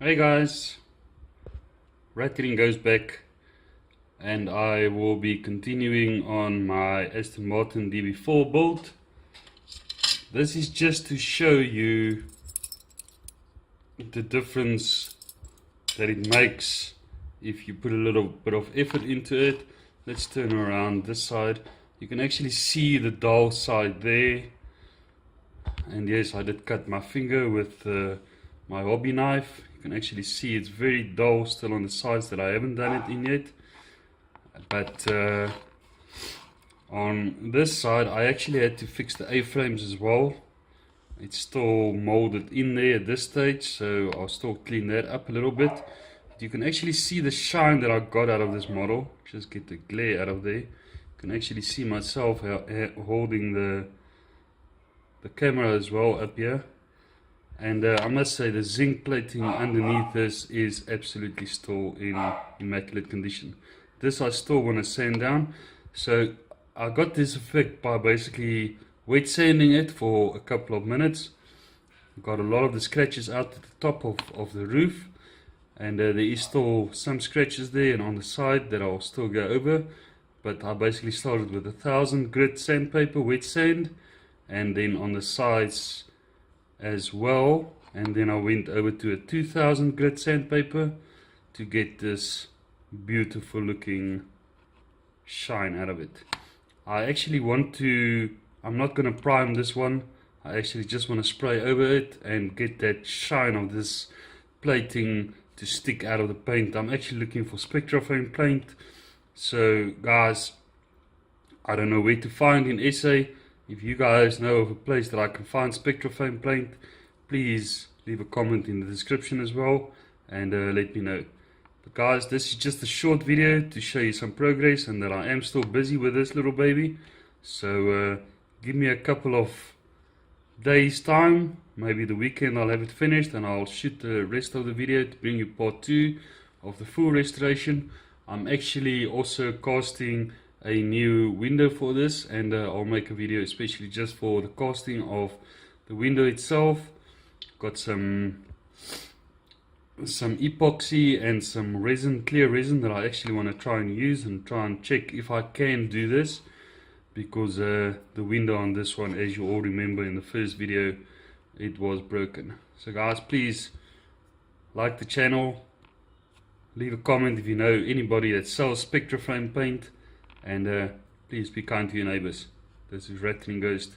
Hey guys, Rattling goes back and I will be continuing on my Aston Martin DB4 build. This is just to show you the difference that it makes if you put a little bit of effort into it. Let's turn around this side. You can actually see the dull side there. And yes, I did cut my finger with my hobby knife. You can actually see it's very dull still on the sides that I haven't done it in yet. But on this side I actually had to fix the A-frames as well. It's still molded in there at this stage, so I'll still clean that up a little bit. But you can actually see the shine that I got out of this model. Just get the glare out of there. You can actually see myself holding the camera as well up here. And I must say the zinc plating underneath this is absolutely still in immaculate condition. This I still want to sand down. So I got this effect by basically wet sanding it for a couple of minutes. Got a lot of the scratches out at the top of the roof. And there is still some scratches there and on the side that I'll still go over. But I basically started with 1000 grit sandpaper, wet sand. And then on the sides as well, and then I went over to a 2000 grit sandpaper to get this beautiful looking shine out of it. I actually want to, I'm not going to prime this one, I actually just want to spray over it and get that shine of this plating to stick out of the paint. I'm actually looking for spectrofoam paint. So guys, I don't know where to find in SA. If you guys know of a place that I can find spectrofoam paint, please leave a comment in the description as well and let me know. But guys, this is just a short video to show you some progress and that I am still busy with this little baby. So give me a couple of days time, maybe the weekend I'll have it finished and I'll shoot the rest of the video to bring you part 2 of the full restoration. I'm actually also casting a new window for this, and I'll make a video especially just for the casting of the window itself. Got some epoxy and some resin, clear resin, that I actually want to try and use and try and check if I can do this, because the window on this one, as you all remember in the first video, it was broken. So guys, please like the channel, leave a comment if you know anybody that sells spectrofoam paint. And please be kind to your neighbors. This is Rattling Ghost.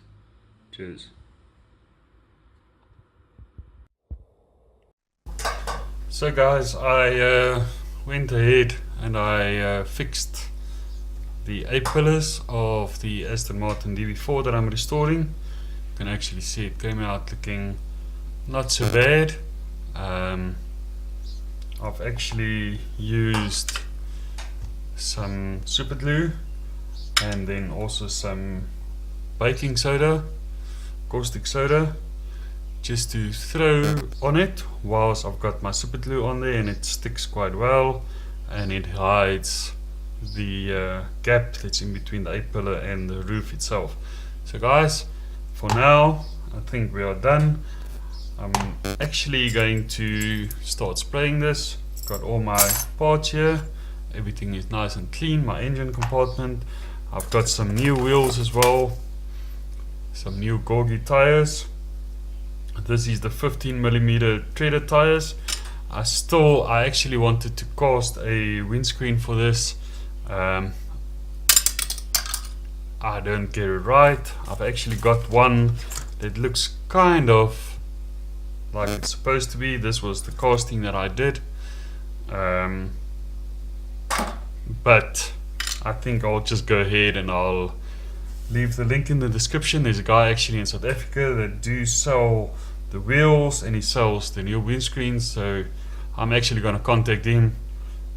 Cheers. So guys, I went ahead and I fixed the A-pillars of the Aston Martin DB4 that I'm restoring. You can actually see it came out looking not so bad. I've actually used some super glue and then also some baking soda, caustic soda, just to throw on it whilst I've got my super glue on there, and it sticks quite well and it hides the gap that's in between the A-pillar and the roof itself. So guys, for now I think we are done. I'm actually going to start spraying this. Got all my parts here. Everything is nice and clean. My engine compartment. I've got some new wheels as well. Some new Corgi tires. This is the 15mm treader tires. I actually wanted to cast a windscreen for this. I don't get it right. I've actually got one that looks kind of like it's supposed to be. This was the casting that I did. But I think I'll just go ahead and I'll leave the link in the description. There's a guy actually in South Africa that do sell the wheels and he sells the new windscreens, so I'm actually going to contact him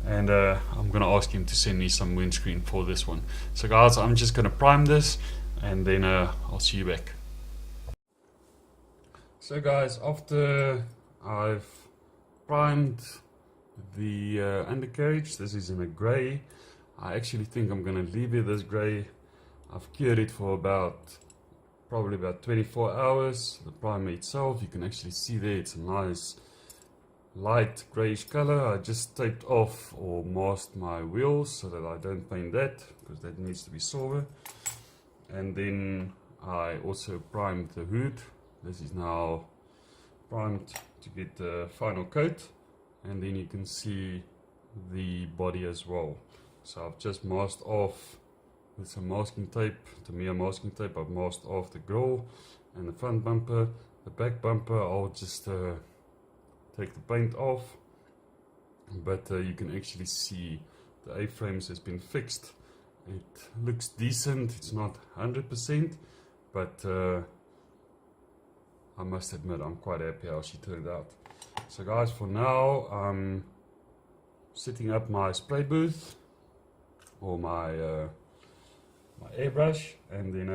and I'm going to ask him to send me some windscreen for this one. So guys, I'm just going to prime this and then I'll see you back. So guys, after I've primed the undercarriage, this is in a grey. I actually think I'm going to leave it this grey. I've cured it for probably about 24 hours. The primer itself, you can actually see there, it's a nice light greyish color. I just taped off or masked my wheels so that I don't paint that, because that needs to be silver. And then I also primed the hood. This is now primed to get the final coat, and then you can see the body as well. So I've just masked off with some masking tape, Tamiya masking tape. I've masked off the grille and the front bumper. The back bumper I'll just take the paint off, but you can actually see the A-frames has been fixed. It looks decent. It's not 100%, but I must admit I'm quite happy how she turned out. So guys, for now I'm setting up my spray booth or my my airbrush, and then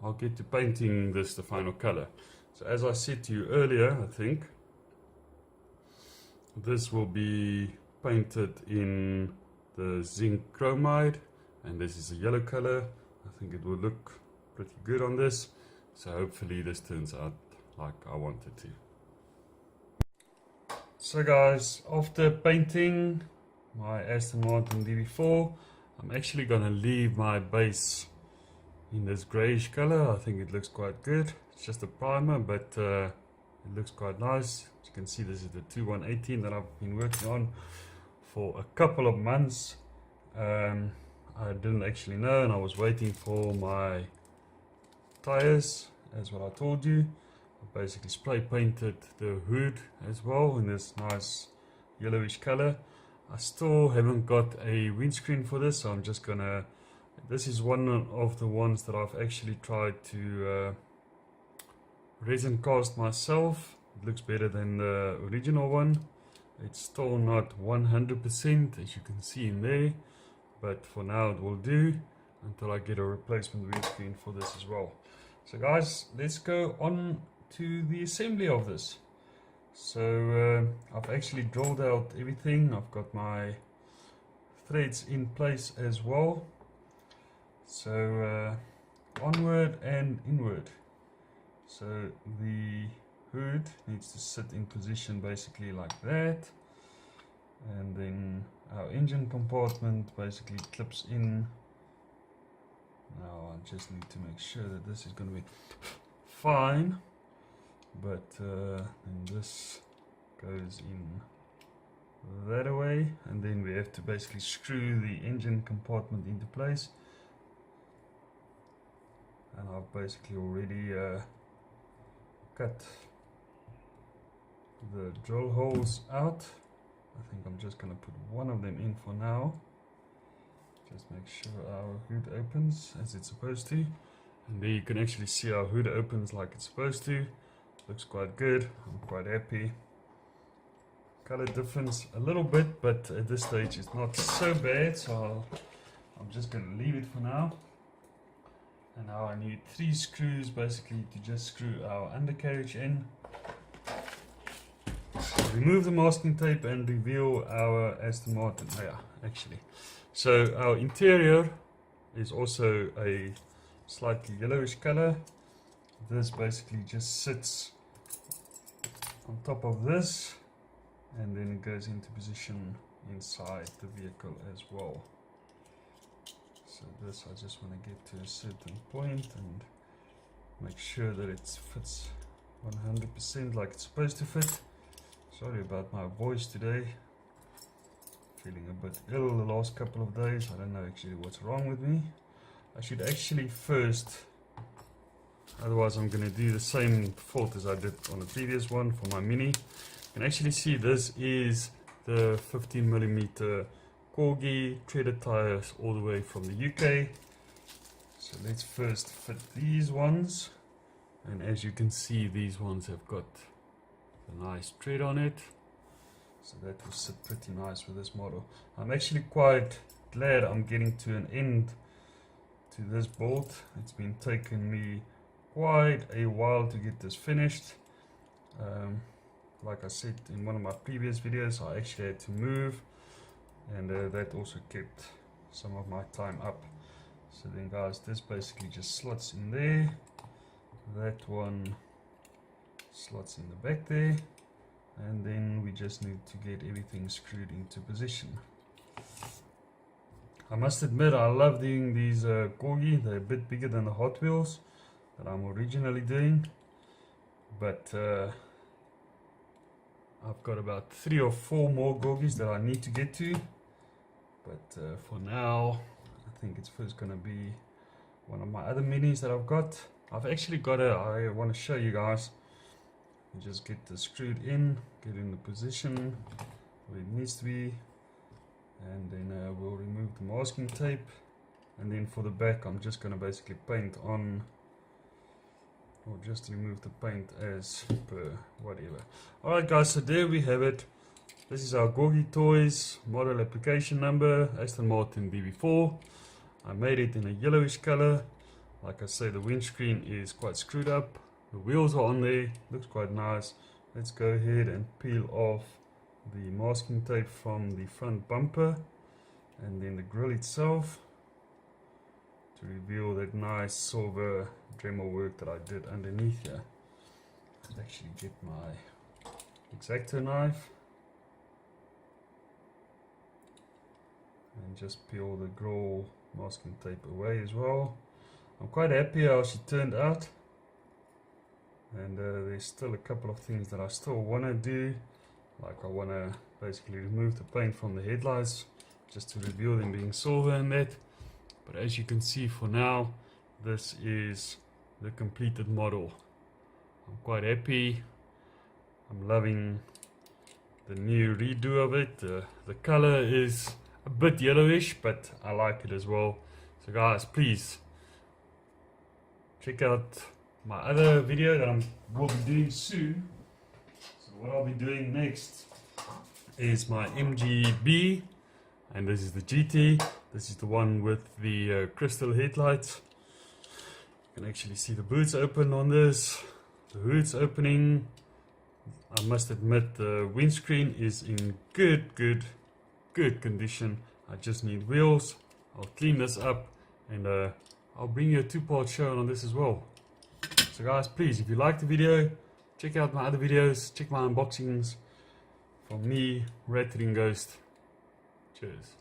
I'll get to painting this the final color. So as I said to you earlier, I think this will be painted in the zinc chromide, and this is a yellow color. I think it will look pretty good on this, so hopefully this turns out like I want it to. So guys, after painting my Aston Martin DB4, I'm actually gonna leave my base in this greyish color. I think it looks quite good. It's just a primer, but it looks quite nice. As you can see, this is the 2118 that I've been working on for a couple of months. I didn't actually know, and I was waiting for my tires, as what I told you. I basically spray painted the hood as well in this nice yellowish color. I still haven't got a windscreen for this, so I'm just gonna, this is one of the ones that I've actually tried to resin cast myself. It looks better than the original one. It's still not 100%, as you can see in there, but for now it will do until I get a replacement windscreen for this as well. So guys, let's go on to the assembly of this. So I've actually drilled out everything. I've got my threads in place as well. So onward and inward. So the hood needs to sit in position basically like that, and then our engine compartment basically clips in. Now I just need to make sure that this is going to be fine, but then this goes in that way, and then we have to basically screw the engine compartment into place. And I've basically already cut the drill holes out. I think I'm just going to put one of them in for now. Just make sure our hood opens as it's supposed to. And there you can actually see our hood opens like it's supposed to. Looks quite good. I'm quite happy. Color difference a little bit, but at this stage it's not so bad, so I'm just going to leave it for now. And now I need 3 screws basically to just screw our undercarriage in. Remove the masking tape and reveal our Aston Martin. Oh yeah, actually. So our interior is also a slightly yellowish color. This basically just sits on top of this, and then it goes into position inside the vehicle as well. So this I just want to get to a certain point and make sure that it fits 100% like it's supposed to fit. Sorry about my voice today. Feeling a bit ill the last couple of days. I don't know actually what's wrong with me. I should actually first, otherwise I'm going to do the same fault as I did on the previous one for my Mini. You can actually see this is the 15mm Corgi treaded tires all the way from the UK. So let's first fit these ones, and as you can see these ones have got a nice tread on it, so that will sit pretty nice with this model. I'm actually quite glad I'm getting to an end to this build. It's been taking me quite a while to get this finished. Like I said in one of my previous videos, I actually had to move, and that also kept some of my time up. So then guys, this basically just slots in there, that one slots in the back there, and then we just need to get everything screwed into position. I must admit, I love doing these Corgi. They're a bit bigger than the Hot Wheels that I'm originally doing, but I've got about 3 or 4 more Corgis that I need to get to, but for now I think it's first gonna be one of my other minis that I've got. I've actually got I want to show you guys. You just get this screwed in, get in the position where it needs to be, and then we'll remove the masking tape, and then for the back I'm just going to basically paint on, or just remove the paint as per whatever. Alright guys, so there we have it. This is our Corgi Toys model application number, Aston Martin DB4. I made it in a yellowish color. Like I say, the windscreen is quite screwed up. The wheels are on there, looks quite nice. Let's go ahead and peel off the masking tape from the front bumper and then the grille itself to reveal that nice silver Dremel work that I did underneath here. Let's actually get my X-Acto knife and just peel the grille masking tape away as well. I'm quite happy how she turned out, and there's still a couple of things that I still want to do, like I want to basically remove the paint from the headlights just to reveal them being silver and that. But as you can see, for now this is the completed model. I'm quite happy. I'm loving the new redo of it. The color is a bit yellowish, but I like it as well. So guys, please check out my other video that I will be doing soon. So what I'll be doing next is my MGB, and this is the GT. This is the one with the crystal headlights. You can actually see the boots open on this, the hood's opening. I must admit the windscreen is in good condition. I just need wheels. I'll clean this up, and I'll bring you a 2-part show on this as well. So guys, please, if you like the video, check out my other videos, check my unboxings from me, Red Ring Ghost. Cheers.